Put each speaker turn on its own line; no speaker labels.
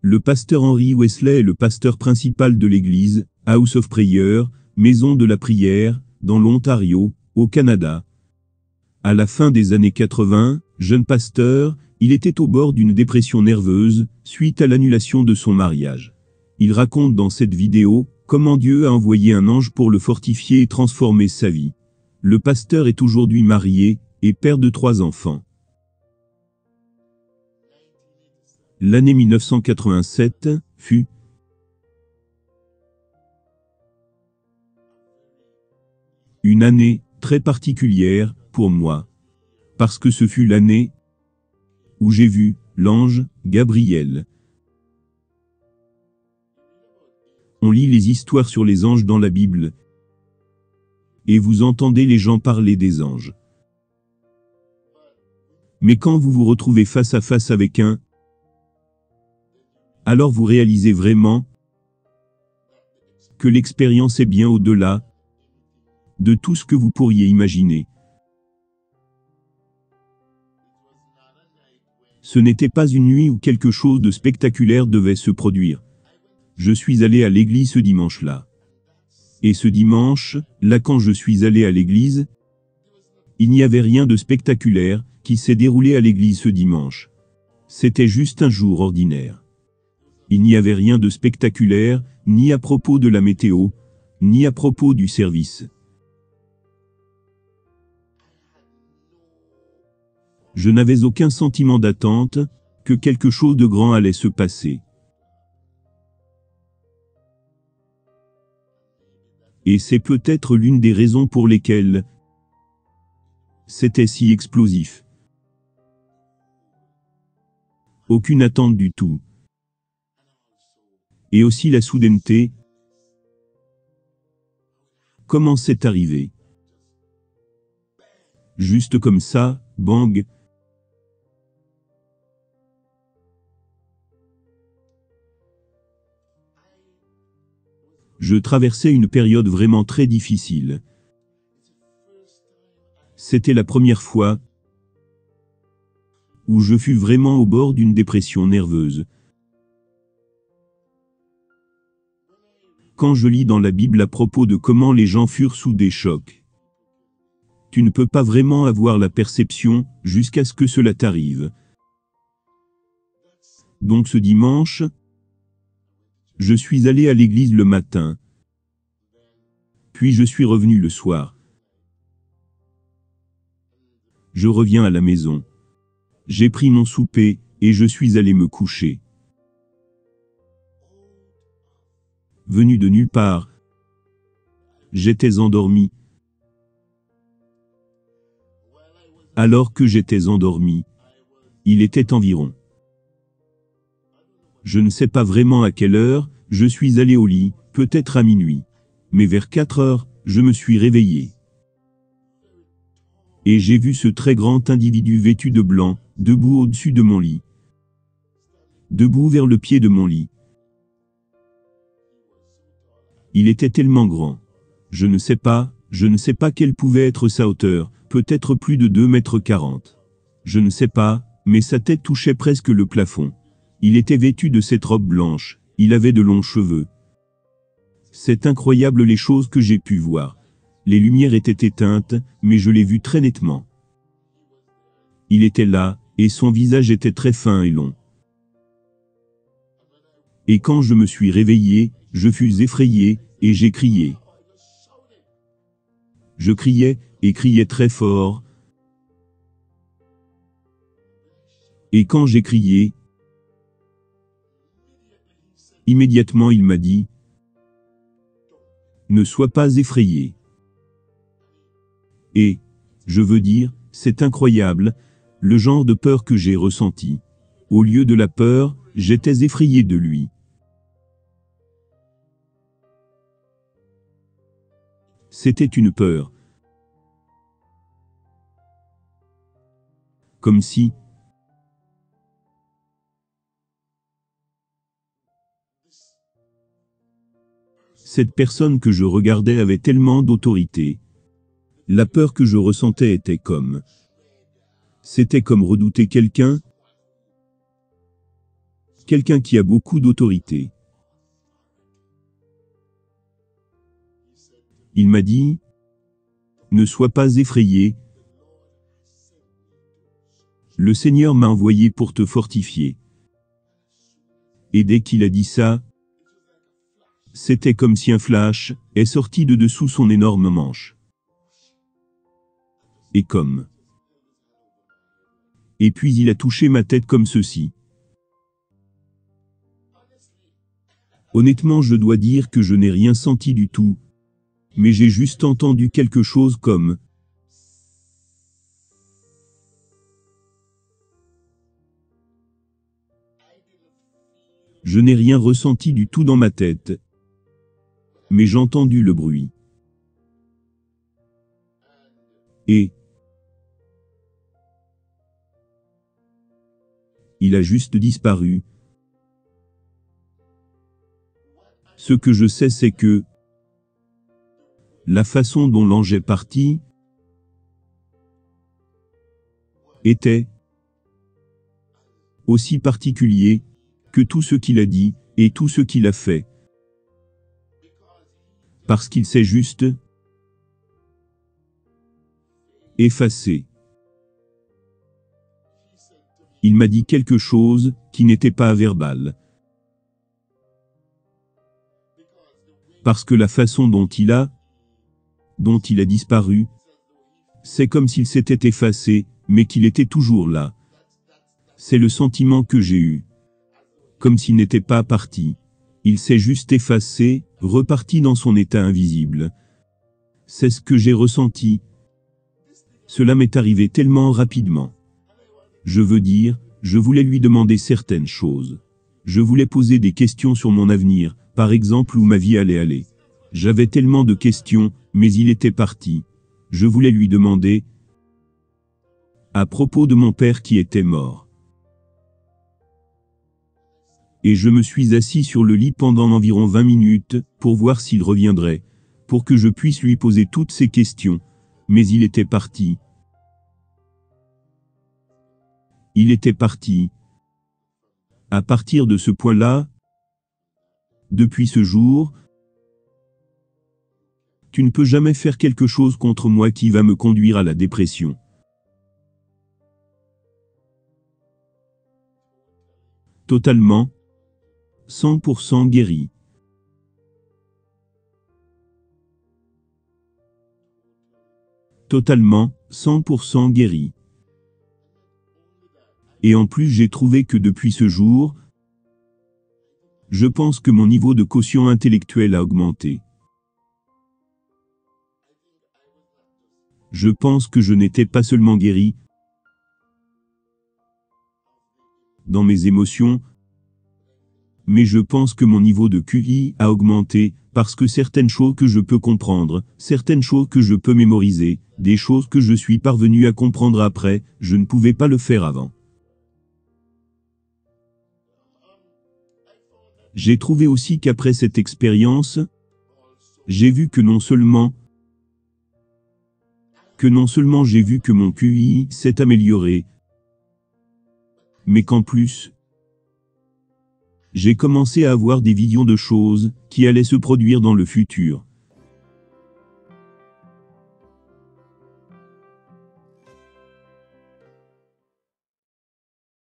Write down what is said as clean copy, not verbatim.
Le pasteur Henry Wesley est le pasteur principal de l'église, House of Prayer, Maison de la prière, dans l'Ontario, au Canada. À la fin des années 80, jeune pasteur, il était au bord d'une dépression nerveuse, suite à l'annulation de son mariage. Il raconte dans cette vidéo, comment Dieu a envoyé un ange pour le fortifier et transformer sa vie. Le pasteur est aujourd'hui marié, et père de 3 enfants. L'année 1987 fut une année très particulière pour moi, parce que ce fut l'année où j'ai vu l'ange Gabriel. On lit les histoires sur les anges dans la Bible, et vous entendez les gens parler des anges. Mais quand vous vous retrouvez face à face avec un, alors vous réalisez vraiment que l'expérience est bien au-delà de tout ce que vous pourriez imaginer. Ce n'était pas une nuit où quelque chose de spectaculaire devait se produire. Je suis allé à l'église ce dimanche-là. Et ce dimanche-là, quand je suis allé à l'église, il n'y avait rien de spectaculaire qui s'est déroulé à l'église ce dimanche. C'était juste un jour ordinaire. Il n'y avait rien de spectaculaire, ni à propos de la météo, ni à propos du service. Je n'avais aucun sentiment d'attente, que quelque chose de grand allait se passer. Et c'est peut-être l'une des raisons pour lesquelles c'était si explosif. Aucune attente du tout. Et aussi la soudaineté. Comment c'est arrivé? Juste comme ça, bang. Je traversais une période vraiment très difficile. C'était la première fois où je fus vraiment au bord d'une dépression nerveuse. Quand je lis dans la Bible à propos de comment les gens furent sous des chocs, tu ne peux pas vraiment avoir la perception jusqu'à ce que cela t'arrive. Donc ce dimanche, je suis allé à l'église le matin, puis je suis revenu le soir. Je reviens à la maison. J'ai pris mon souper, et je suis allé me coucher. Venu de nulle part, j'étais endormi. Alors que j'étais endormi, il était environ. Je ne sais pas vraiment à quelle heure, je suis allé au lit, peut-être à minuit. Mais vers 4 heures, je me suis réveillé. Et j'ai vu ce très grand individu vêtu de blanc, debout au-dessus de mon lit. Debout vers le pied de mon lit. Il était tellement grand. Je ne sais pas quelle pouvait être sa hauteur, peut-être plus de 2,40 m. Je ne sais pas, mais sa tête touchait presque le plafond. Il était vêtu de cette robe blanche, il avait de longs cheveux. C'est incroyable les choses que j'ai pu voir. Les lumières étaient éteintes, mais je l'ai vu très nettement. Il était là, et son visage était très fin et long. Et quand je me suis réveillé, je fus effrayé, et j'ai crié. Je criais, et criais très fort. Et quand j'ai crié, immédiatement il m'a dit, « Ne sois pas effrayé. » Et, je veux dire, c'est incroyable, le genre de peur que j'ai ressenti. Au lieu de la peur, j'étais effrayé de lui. C'était une peur. Comme si cette personne que je regardais avait tellement d'autorité. La peur que je ressentais était comme... C'était comme redouter quelqu'un Quelqu'un qui a beaucoup d'autorité. Il m'a dit, ne sois pas effrayé. Le Seigneur m'a envoyé pour te fortifier. Et dès qu'il a dit ça, c'était comme si un flash est sorti de dessous son énorme manche. Et comme. Et puis il a touché ma tête comme ceci. Honnêtement, je dois dire que je n'ai rien senti du tout, mais j'ai juste entendu quelque chose comme. Je n'ai rien ressenti du tout dans ma tête, mais j'ai entendu le bruit. Et il a juste disparu. Ce que je sais, c'est que la façon dont l'ange est parti était aussi particulier que tout ce qu'il a dit et tout ce qu'il a fait. Parce qu'il s'est juste effacé. Il m'a dit quelque chose qui n'était pas verbal. Parce que la façon dont il a disparu, c'est comme s'il s'était effacé, mais qu'il était toujours là. C'est le sentiment que j'ai eu. Comme s'il n'était pas parti. Il s'est juste effacé, reparti dans son état invisible. C'est ce que j'ai ressenti. Cela m'est arrivé tellement rapidement. Je veux dire, je voulais lui demander certaines choses. Je voulais poser des questions sur mon avenir, par exemple où ma vie allait aller. J'avais tellement de questions, mais il était parti. Je voulais lui demander à propos de mon père qui était mort. Et je me suis assis sur le lit pendant environ 20 minutes, pour voir s'il reviendrait, pour que je puisse lui poser toutes ces questions, mais il était parti. Il était parti. À partir de ce point-là, depuis ce jour, tu ne peux jamais faire quelque chose contre moi qui va me conduire à la dépression. Totalement, 100% guéri. Totalement, 100% guéri. Et en plus, j'ai trouvé que depuis ce jour, je pense que mon niveau de quotient intellectuel a augmenté. Je pense que je n'étais pas seulement guéri dans mes émotions, mais je pense que mon niveau de QI a augmenté, parce que certaines choses que je peux comprendre, certaines choses que je peux mémoriser, des choses que je suis parvenu à comprendre après, je ne pouvais pas le faire avant. J'ai trouvé aussi qu'après cette expérience, j'ai vu que non seulement j'ai vu que mon QI s'est amélioré, mais qu'en plus, j'ai commencé à avoir des visions de choses qui allaient se produire dans le futur.